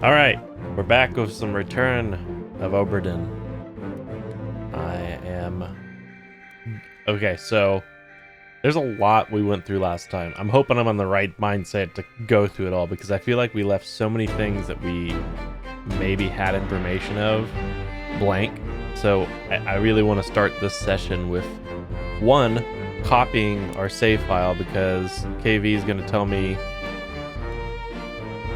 All right, we're back with some Return of Obra Dinn. I am okay. So there's a lot we went through last time. I'm hoping I'm on the right mindset to go through it all because I feel like we left so many things that we maybe had information of blank. So I really want to start this session with one, copying our save file because KV is going to tell me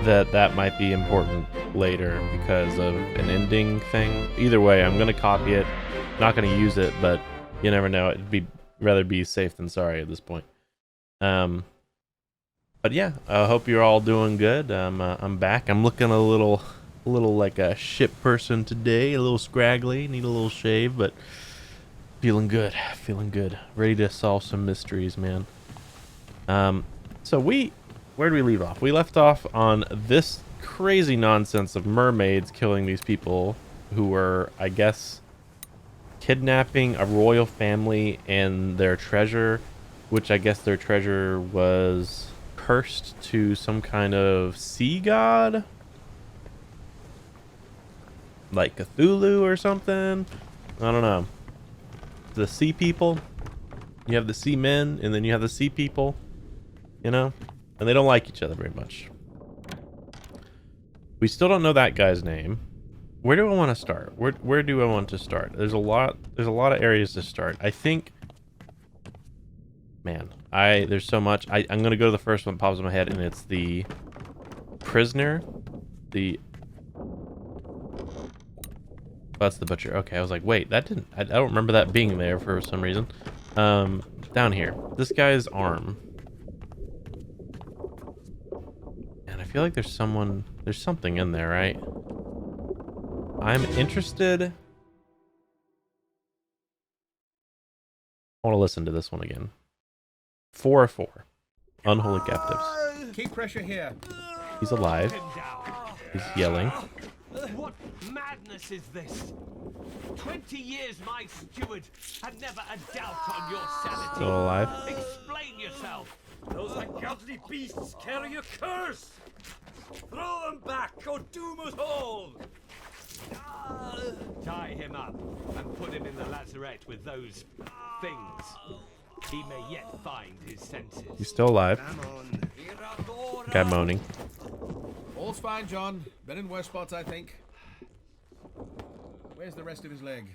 that might be important later because of an ending thing. Either way, I'm gonna copy it. Not gonna use it, but you never know. It'd be rather be safe than sorry at this point. But yeah, I hope you're all doing good. I'm back. I'm looking a little like a ship person today. A little scraggly. Need a little shave, but feeling good. Feeling good. Ready to solve some mysteries, man. So where did we leave off? We left off on this crazy nonsense of mermaids killing these people who were, I guess, kidnapping a royal family and their treasure, which I guess their treasure was cursed to some kind of sea god? Like Cthulhu or something? I don't know. The sea people? You have the sea men, and then you have the sea people, you know? And they don't like each other very much. We still don't know that guy's name. Where do I want to start? Where do I want to start? There's a lot of areas to start. I think, man, there's so much. I'm gonna go to the first one that pops in my head, and it's the prisoner. That's the butcher. Okay, I was like, wait, I don't remember that being there for some reason. Down here, this guy's arm. I feel like there's something in there, right? I'm interested. I want to listen to this one again. 4 of 4. Unholy captives. Keep pressure here. He's alive. He's yelling. What madness is this? 20 years my steward, and never a doubt on your sanity. Still alive. Explain yourself. Those ungodly beasts carry a curse! Throw them back or doom us all! Tie him up and put him in the lazarette with those things. He may yet find his senses. He's still alive. Guy moaning. All's fine, John. Been in worse spots, I think. Where's the rest of his leg?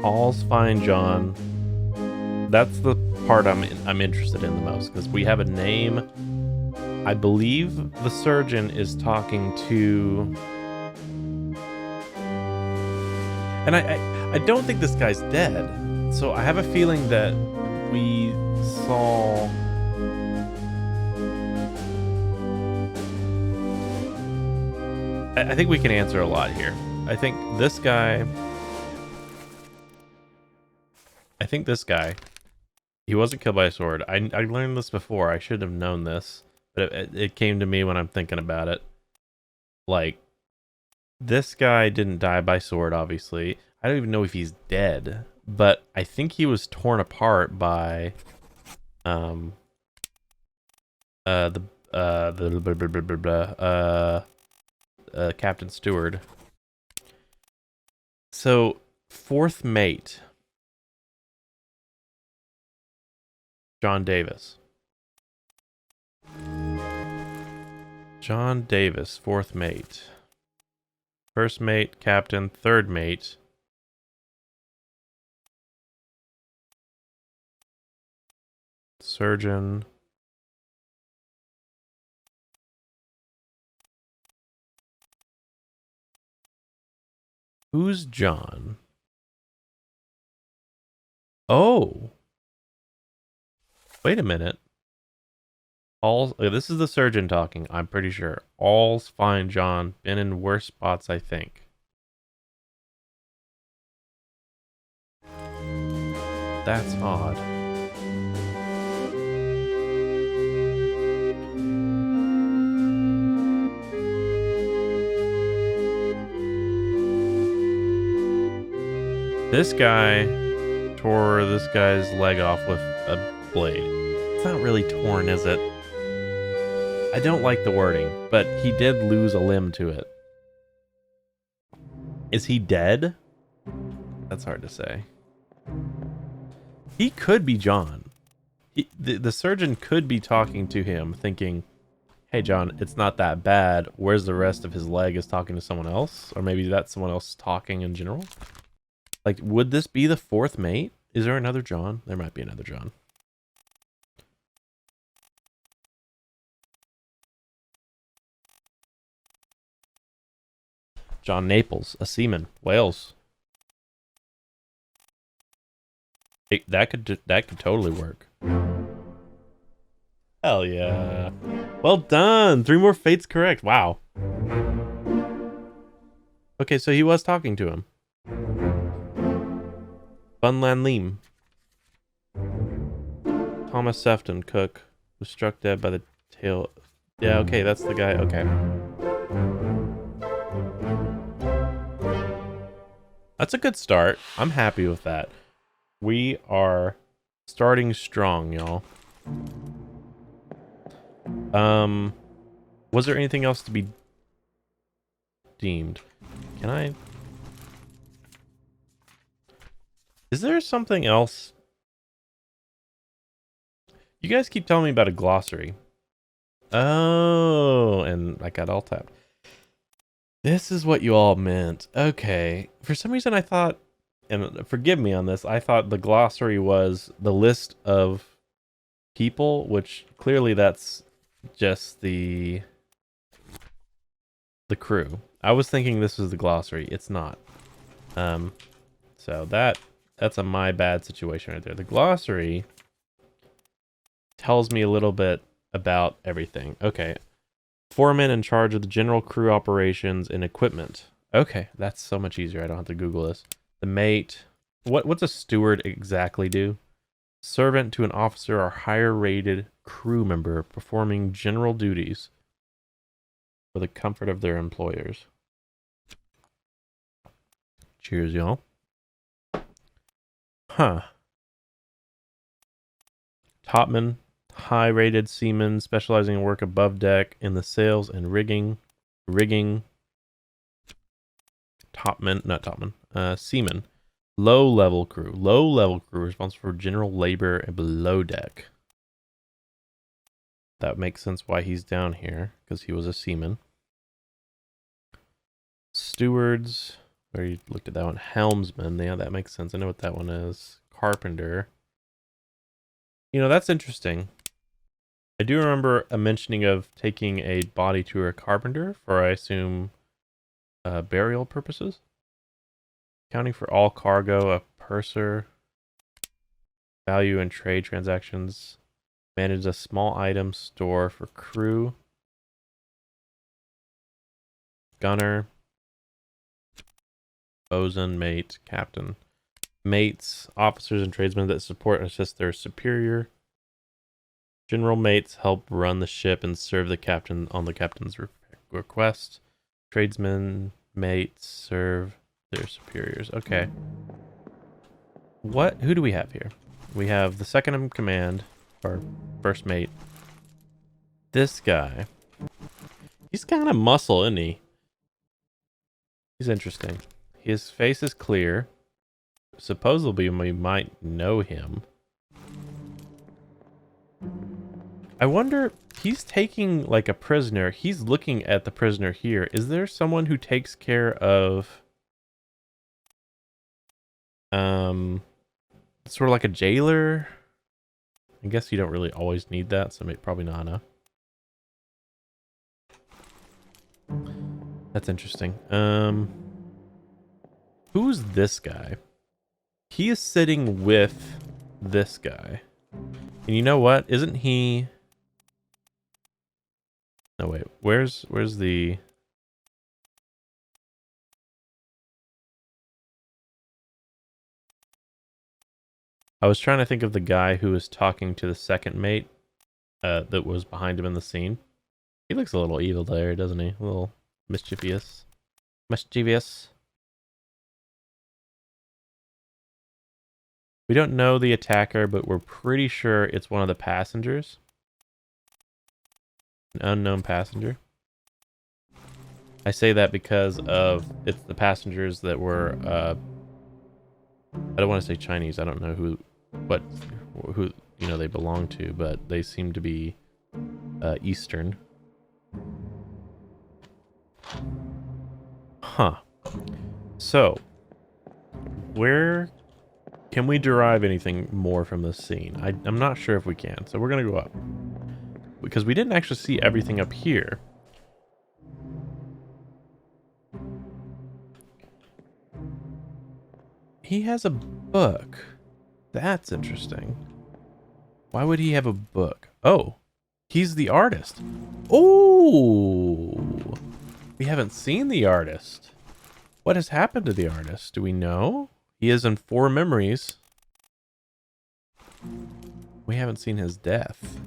All's fine, John. That's the part I'm interested in the most because we have a name. I believe the surgeon is talking to, and I don't think this guy's dead. So I have a feeling that we saw. I think we can answer a lot here. I think this guy, he wasn't killed by a sword. I learned this before. I should have known this, but it came to me when I'm thinking about it. Like, this guy didn't die by sword, obviously. I don't even know if he's dead, but I think he was torn apart by Captain Steward. So, fourth mate, John Davis. John Davis, fourth mate. First mate, captain, third mate. Surgeon. Who's John? Oh. Wait a minute. This is the surgeon talking, I'm pretty sure. All's fine, John. Been in worse spots, I think. That's odd. This guy tore this guy's leg off with a blade. It's not really torn, is it? I don't like the wording, but he did lose a limb to it. Is he dead? That's hard to say. He could be John. The surgeon could be talking to him, thinking, hey, John, it's not that bad. Where's the rest of his leg is talking to someone else? Or maybe that's someone else talking in general? Like, would this be the fourth mate? Is there another John? There might be another John. John Naples, a seaman, Wales. That could totally work. Hell yeah. Well done. 3 more fates correct. Wow. Okay, so he was talking to him. Bunlan Lim. Thomas Sefton, cook, was struck dead by the tail. Yeah, okay, that's the guy. Okay. That's a good start. I'm happy with that. We are starting strong, y'all. Was there anything else to be deemed? Can I? Is there something else? You guys keep telling me about a glossary. Oh, and I got all tapped. This is what you all meant. Okay. For some reason I thought, and forgive me on this, I thought the glossary was the list of people, which clearly that's just the crew. I was thinking this was the glossary. It's not. So that's a my bad situation right there. The glossary tells me a little bit about everything. Okay. Foreman in charge of the general crew operations and equipment. Okay, that's so much easier. I don't have to Google this. The mate. What's a steward exactly do? Servant to an officer or higher rated crew member performing general duties for the comfort of their employers. Cheers, y'all. Huh. Topman, high rated seaman specializing in work above deck in the sails and rigging. Seaman. Low level crew responsible for general labor and below deck. That makes sense why he's down here, because he was a seaman. Stewards, where you looked at that one. Helmsman, yeah, that makes sense. I know what that one is. Carpenter. You know, that's interesting. I do remember a mentioning of taking a body to a carpenter for, I assume, burial purposes. Accounting for all cargo, a purser. Value and trade transactions. Manage a small item store for crew. Gunner. Bosun, mate, captain. Mates, officers and tradesmen that support and assist their superior. General mates help run the ship and serve the captain on the captain's request. Tradesmen, mates serve their superiors. Okay. Who do we have here? We have the second in command, or first mate. This guy. He's kind of muscle, isn't he? He's interesting. His face is clear. Supposedly we might know him. I wonder, he's taking like a prisoner. He's looking at the prisoner here. Is there someone who takes care of sort of like a jailer? I guess you don't really always need that, so maybe probably not enough. That's interesting. Who's this guy? He is sitting with this guy. And you know what? Isn't he... No, wait. Where's the... I was trying to think of the guy who was talking to the second mate that was behind him in the scene. He looks a little evil there, doesn't he? A little mischievous. We don't know the attacker, but we're pretty sure it's one of the passengers. An unknown passenger. I say that because of it's the passengers that were I don't want to say Chinese. I don't know who you know they belong to, but they seem to be Eastern. Huh. So, where can we derive anything more from this scene? I'm not sure if we can, so we're gonna go up. Because we didn't actually see everything up here. He has a book. That's interesting. Why would he have a book? Oh, he's the artist. Oh, we haven't seen the artist. What has happened to the artist? Do we know? He is in 4 memories. We haven't seen his death.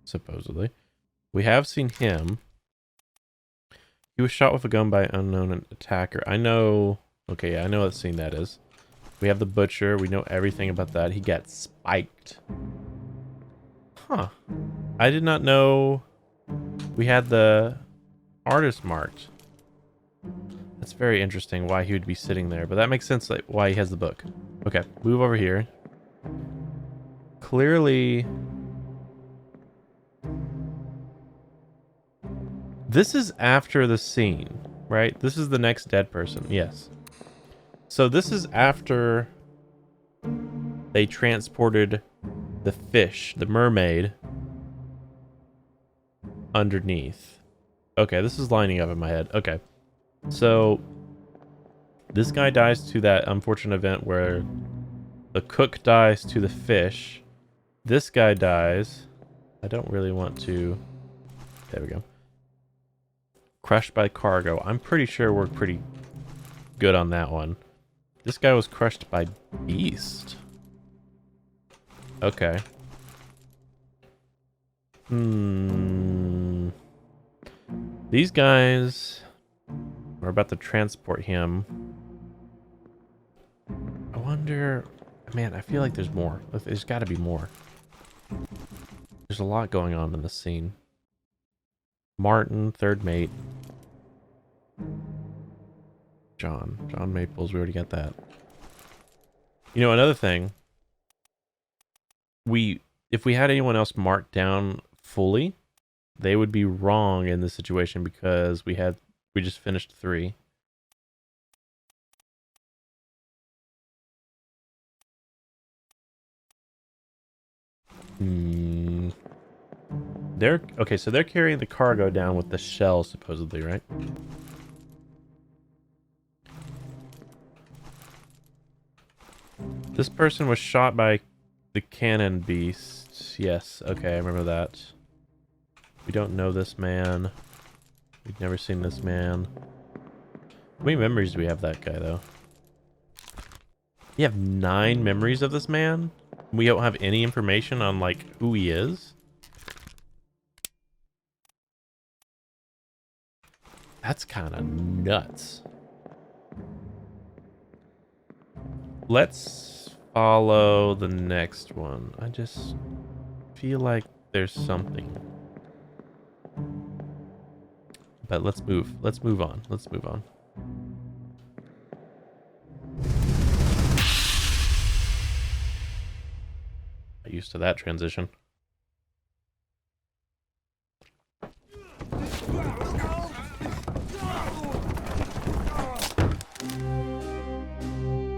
Supposedly. We have seen him. He was shot with a gun by an unknown attacker. I know... Okay, yeah, I know what scene that is. We have the butcher. We know everything about that. He got spiked. Huh. I did not know we had the artist marked. That's very interesting why he would be sitting there. But that makes sense like, why he has the book. Okay, move over here. Clearly... This is after the scene, right? This is the next dead person. Yes. So this is after they transported the fish, the mermaid, underneath. Okay, this is lining up in my head. Okay. So this guy dies to that unfortunate event where the cook dies to the fish. This guy dies. I don't really want to... There we go. Crushed by cargo. I'm pretty sure we're pretty good on that one. This guy was crushed by beast. Okay. These guys are about to transport him. I wonder... Man, I feel like there's more. There's got to be more. There's a lot going on in this scene. Martin, third mate. John Maples, we already got that. You know, another thing. If we had anyone else marked down fully, they would be wrong in this situation because we just finished 3. Okay, so they're carrying the cargo down with the shell, supposedly, right? This person was shot by the cannon beast. Yes, okay, I remember that. We don't know this man. We've never seen this man. How many memories do we have of that guy, though? You have 9 memories of this man? We don't have any information on, like, who he is? That's kind of nuts. Let's follow the next one. I just feel like there's something. But let's move on. Let's move on. Not used to that transition.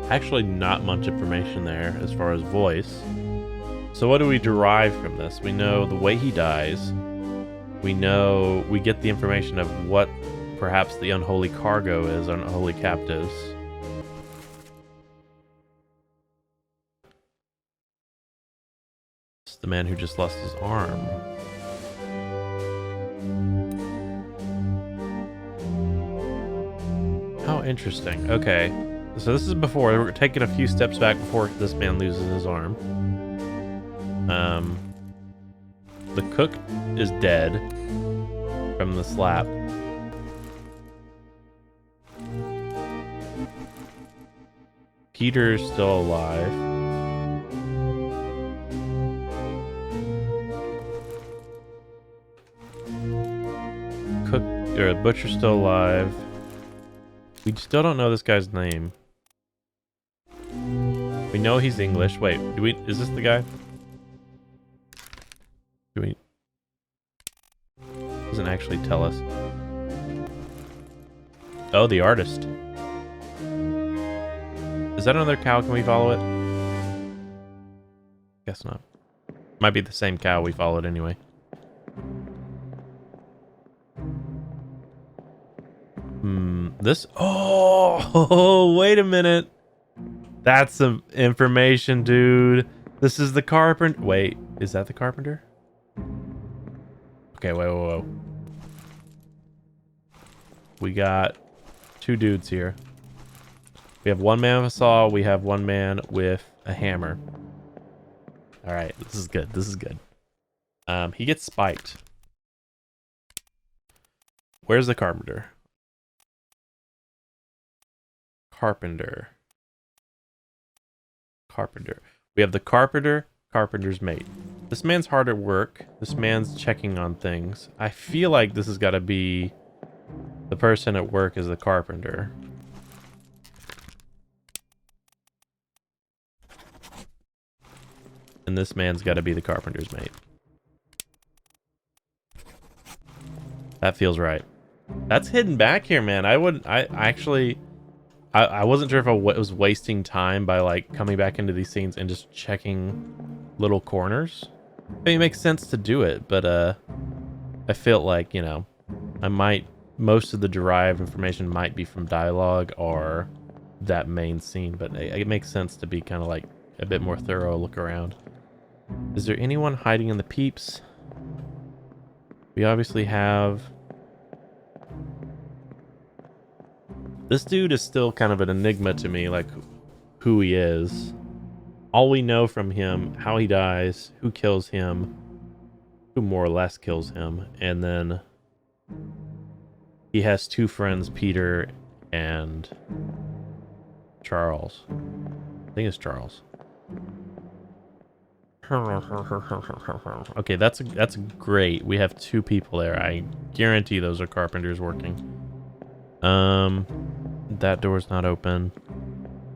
Actually, not much information there as far as voice. So what do we derive from this? We know the way he dies. We get the information of what perhaps the unholy cargo is, unholy captives. It's the man who just lost his arm. How interesting. Okay. So this is before. We're taking a few steps back before this man loses his arm. The cook is dead from the slap. Peter's still alive. or butcher's still alive. We still don't know this guy's name. We know he's English. Wait, is this the guy? Doesn't actually tell us. Oh, the artist. Is that another cow? Can we follow it? Guess not. Might be the same cow we followed anyway. This... Oh, wait a minute. That's some information, dude. This is the carpenter. Wait, is that the carpenter? Okay, whoa. We got 2 dudes here. We have one man with a saw. We have one man with a hammer. All right, this is good. This is good. He gets spiked. Where's the carpenter? Carpenter. We have the carpenter's mate. This man's hard at work. This man's checking on things. I feel like this has got to be the person at work is the carpenter. And this man's got to be the carpenter's mate. That feels right. That's hidden back here, man. I wasn't sure if I was wasting time by like coming back into these scenes and just checking little corners. I mean, it makes sense to do it, but I felt like, you know, most of the derived information might be from dialogue or that main scene, but it makes sense to be kind of like a bit more thorough look around. Is there anyone hiding in the peeps? We obviously have... This dude is still kind of an enigma to me, like who he is. All we know from him, how he dies, who kills him, who more or less kills him, and then he has 2 friends, Peter and Charles. I think it's Charles. Okay, that's great. We have 2 people there. I guarantee those are carpenters working. That door's not open.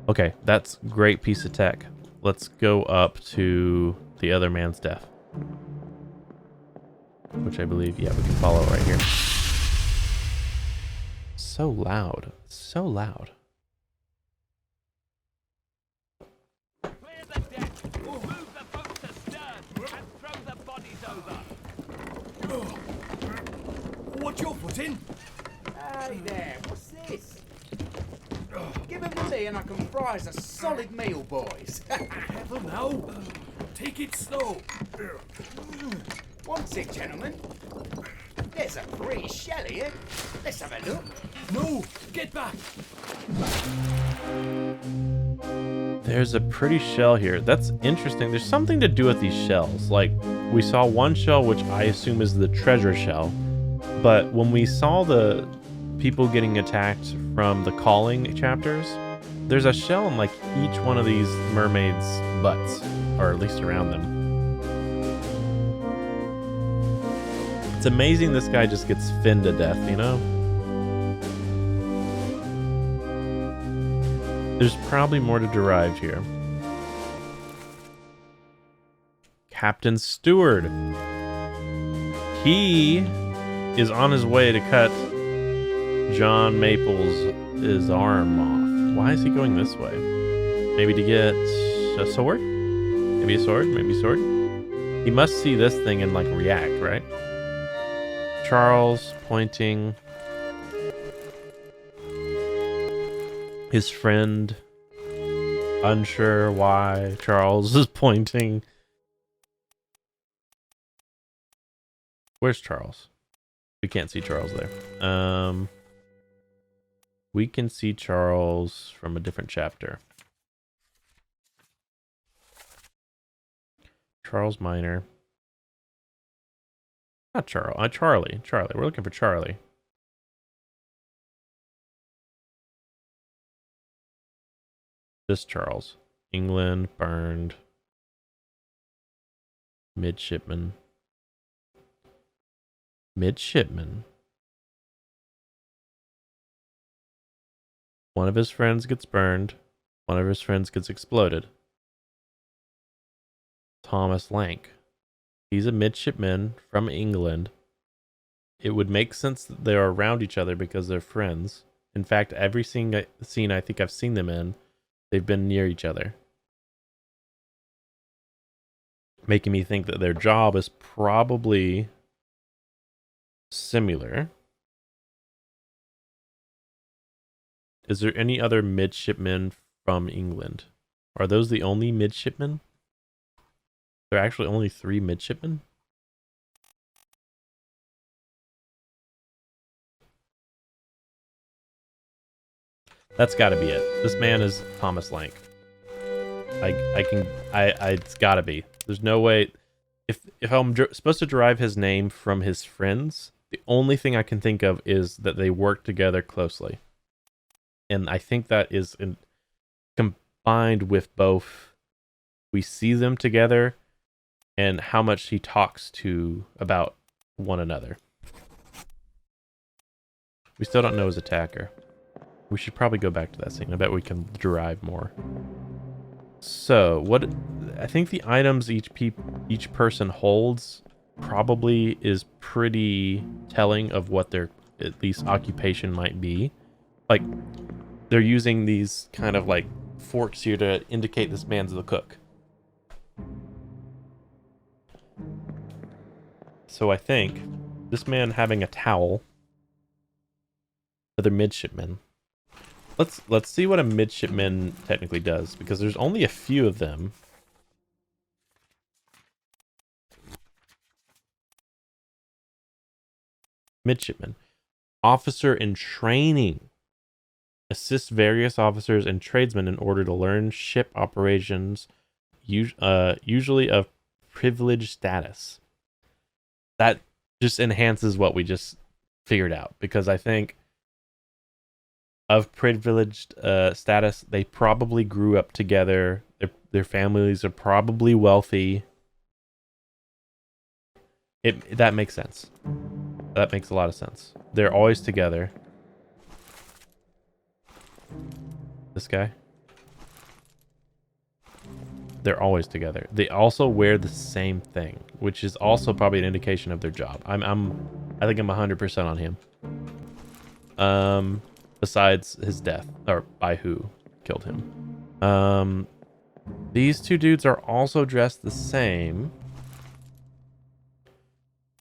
Okay, that's great piece of tech. Let's go up to the other man's death. Which I believe, yeah, we can follow right here. So loud. So loud. Clear the deck. Move the boats astern and throw the bodies over. What's your foot in? Hey there, what's this? Give it to me and I can fry us a solid meal, boys. Heaven now. Take it slow. What's it, gentlemen? There's a free shell here. Let's have a look. No, get back. There's a pretty shell here. That's interesting. There's something to do with these shells. Like, we saw one shell, which I assume is the treasure shell. But when we saw the people getting attacked from the calling chapters, there's a shell in like each one of these mermaids' butts, or at least around them. It's amazing this guy just gets finned to death, you know? There's probably more to derive here. Captain Stewart. He is on his way to cut John Maples' his arm off. Why is he going this way? Maybe to get a sword? Maybe a sword? Maybe a sword? He must see this thing and like react, right? Charles pointing. His friend, unsure why Charles is pointing. Where's Charles? We can't see Charles there. We can see Charles from a different chapter. Charles Minor. Not Charles. Charlie. Charlie. We're looking for Charlie. This Charles. England, burned. Midshipman. Midshipman. One of his friends gets burned. One of his friends gets exploded. Thomas Lank. He's a midshipman from England. It would make sense that they're around each other because they're friends. In fact, every scene I think I've seen them in, they've been near each other. Making me think that their job is probably similar. Is there any other midshipmen from England? Are those the only midshipmen? There are actually only 3 midshipmen? That's got to be it. This man is Thomas Lank. It's got to be. There's no way. If I'm supposed to derive his name from his friends, the only thing I can think of is that they work together closely. And I think that is combined with both we see them together and how much he talks to about one another. We still don't know his attacker. We should probably go back to that scene. I bet we can derive more. So, what I think the items each person holds probably is pretty telling of what their at least occupation might be. Like, they're using these kind of like forks here to indicate this man's the cook. So I think this man having a towel, other midshipmen. Let's see what a midshipman technically does, because there's only a few of them. Midshipman. Officer in training. Assists various officers and tradesmen in order to learn ship operations, usually of privileged status. That just enhances what we just figured out, because I think of privileged status, they probably grew up together. Their families are probably wealthy. That makes sense. That makes a lot of sense. They're always together. This guy. They're always together. They also wear the same thing, which is also probably an indication of their job. I think I'm 100% on him. Besides his death, or by who killed him. These 2 dudes are also dressed the same.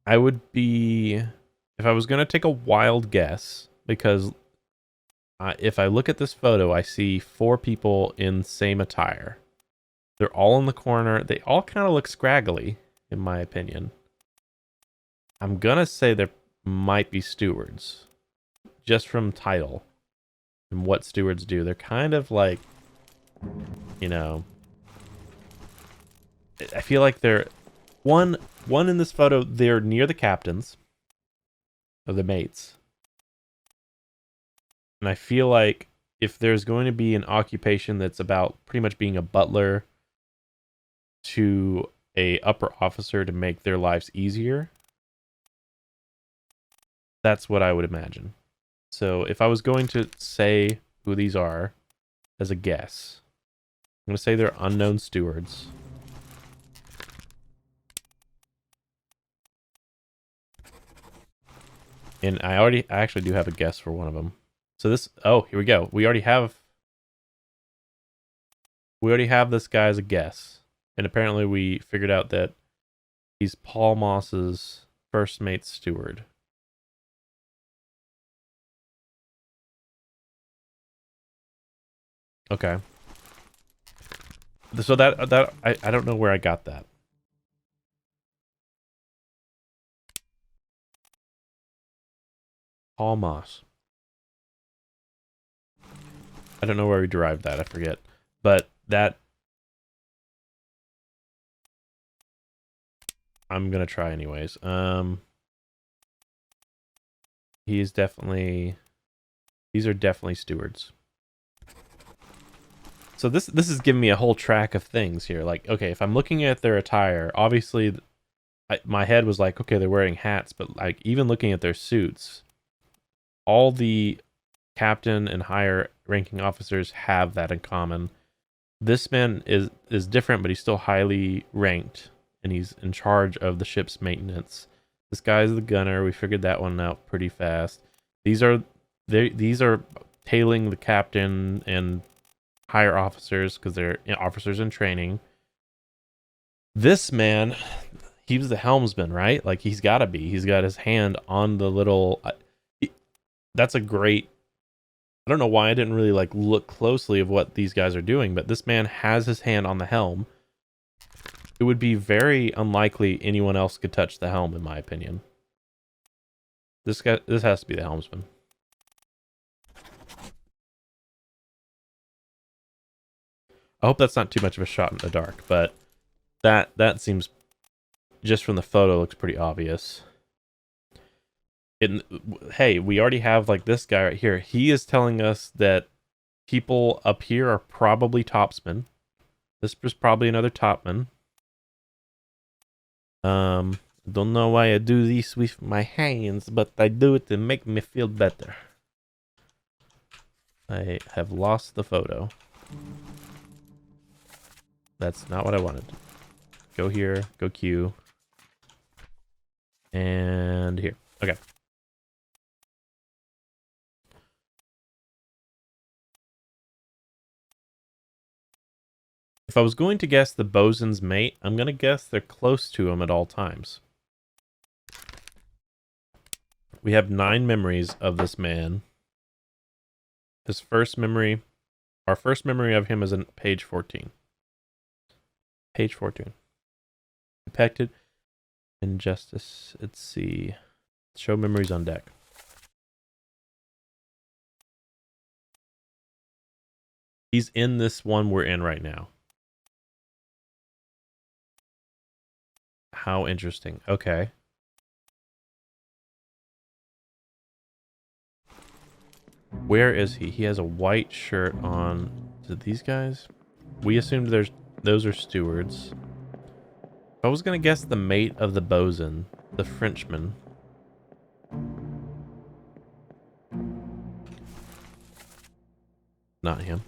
I would be, if I was going to take a wild guess, because if I look at this photo, I see 4 people in same attire. They're all in the corner. They all kind of look scraggly, in my opinion. I'm going to say there might be stewards, just from title and what stewards do. They're kind of like, you know, I feel like they're one in this photo, they're near the captains or the mates. And I feel like if there's going to be an occupation that's about pretty much being a butler to a upper officer to make their lives easier, that's what I would imagine. So if I was going to say who these are as a guess, I'm going to say they're unknown stewards. And I actually do have a guess for one of them. So here we go. We already have this guy as a guess. And apparently we figured out that he's Paul Moss's first mate steward. Okay. So that I don't know where I got that. Paul Moss. I don't know where we derived that. I forget. But that I'm gonna try anyways. These are definitely stewards. So this is giving me a whole track of things here. Like, okay, if I'm looking at their attire, obviously my head was like, okay, they're wearing hats, but like even looking at their suits, all the captain and higher ranking officers have that in common. This man is different, but he's still highly ranked, and he's in charge of the ship's maintenance. This guy's the gunner. We figured that one out pretty fast. These are tailing the captain and higher officers because they're officers in training. This man, he was the helmsman, right? Like, he's got to be. He's got his hand on the little... that's a great... I don't know why I didn't really like look closely of what these guys are doing, but this man has his hand on the helm. It would be very unlikely anyone else could touch the helm, in my opinion. This has to be the helmsman. I hope that's not too much of a shot in the dark, but that seems, just from the photo, looks pretty obvious. Hey, we already have like this guy right here. He is telling us that people up here are probably topsmen. This was probably another topman. Don't know why I do this with my hands, but I do it to make me feel better. I have lost the photo. That's not what I wanted. Go here, go Q. And here. Okay. If I was going to guess the bosun's mate, I'm going to guess they're close to him at all times. We have 9 memories of this man. His first memory, our first memory of him is on page 14. Page 14. Depicted injustice. Let's see. Show memories on deck. He's in this one we're in right now. How interesting. Okay. Where is he? He has a white shirt on. Is it these guys? We assumed those are stewards. I was gonna guess the mate of the bosun, the Frenchman. Not him.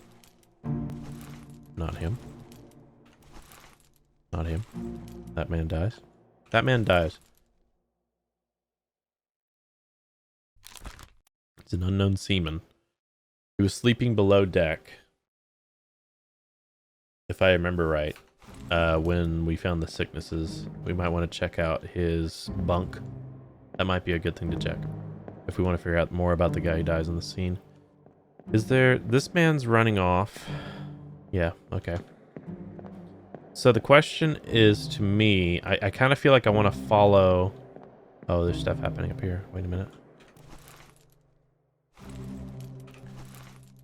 Not him. Not him. That man dies. That man dies. It's an unknown seaman. He was sleeping below deck, if I remember right. When we found the sicknesses, we might want to check out his bunk. That might be a good thing to check if we want to figure out more about the guy who dies in the scene. Is there... This man's running off. Yeah, okay. So the question is, to me, I kind of feel like I want to follow... Oh, there's stuff happening up here. Wait a minute.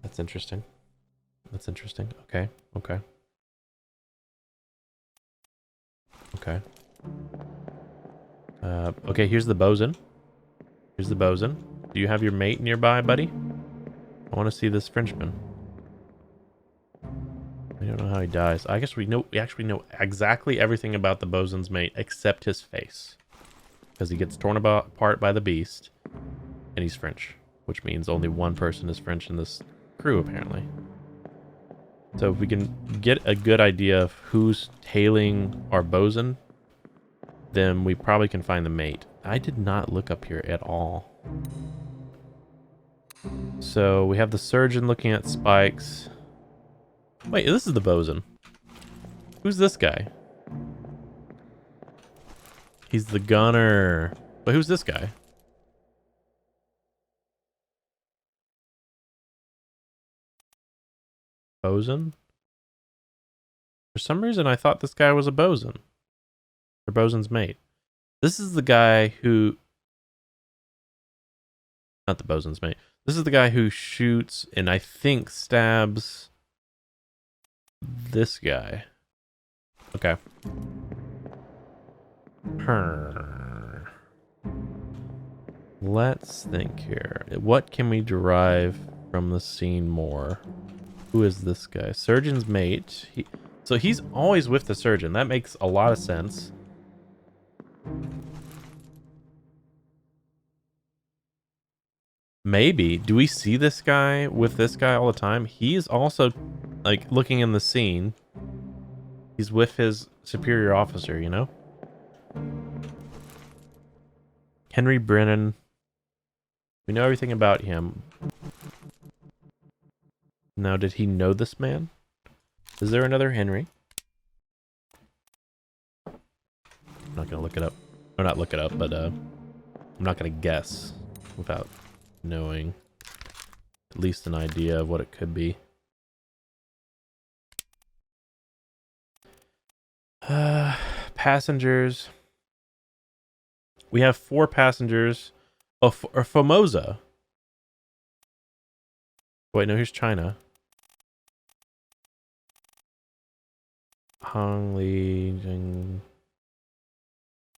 That's interesting. That's interesting. Okay, okay. Okay. Okay, here's the bosun. Here's the bosun. Do you have your mate nearby, buddy? I want to see this Frenchman. I don't know how he dies. I guess we actually know exactly everything about the bosun's mate except his face. Because he gets torn apart by the beast. And he's French. Which means only one person is French in this crew, apparently. So if we can get a good idea of who's tailing our bosun, then we probably can find the mate. I did not look up here at all. So we have the surgeon looking at spikes. Wait, this is the bosun. Who's this guy? He's the gunner. But who's this guy? Bosun? For some reason, I thought this guy was a bosun. Or bosun's mate. This is the guy who... Not the bosun's mate. This is the guy who shoots and I think stabs this guy. Okay. Let's think here. What can we derive from the scene more? Who is this guy? Surgeon's mate. So he's always with the surgeon. That makes a lot of sense. Maybe. Do we see this guy with this guy all the time? He's also, like, looking in the scene. He's with his superior officer, you know? Henry Brennan. We know everything about him. Now, did he know this man? Is there another Henry? I'm not gonna look it up. Or not look it up, but I'm not gonna guess without knowing at least an idea of what it could be. Passengers. We have 4 passengers. Oh, or Formosa. Wait, no, here's China. Hong Li Jing.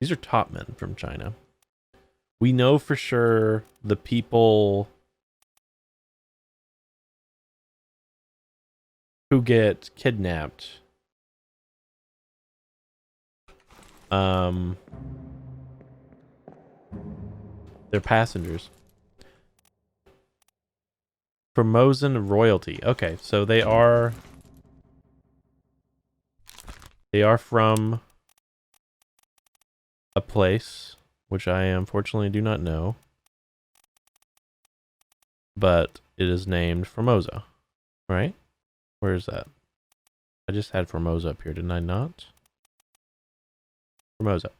These are top men from China. We know for sure the people who get kidnapped. They're passengers. Formosan royalty. Okay, so they are from a place which I unfortunately do not know, but it is named Formosa, right? Where is that? I just had Formosa up here, didn't I not? Formosa.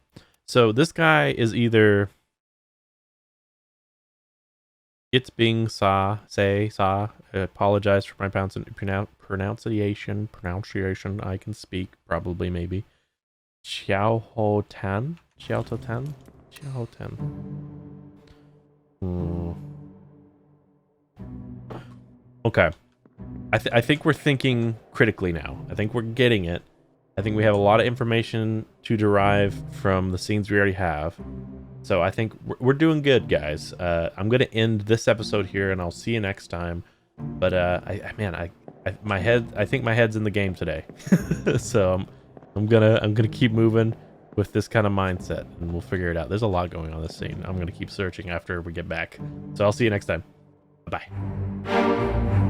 So this guy is either It's Bing Sa. I apologize for my pronunciation. I can speak, probably, maybe. Xiao Ho Tan. Okay. I think we're thinking critically now. I think we're getting it. I think we have a lot of information to derive from the scenes we already have. So I think we're doing good, guys. I'm going to end this episode here, and I'll see you next time. But I think my head's in the game today. So I'm gonna keep moving with this kind of mindset, and we'll figure it out. There's a lot going on this scene. I'm gonna keep searching after we get back. So I'll see you next time. Bye.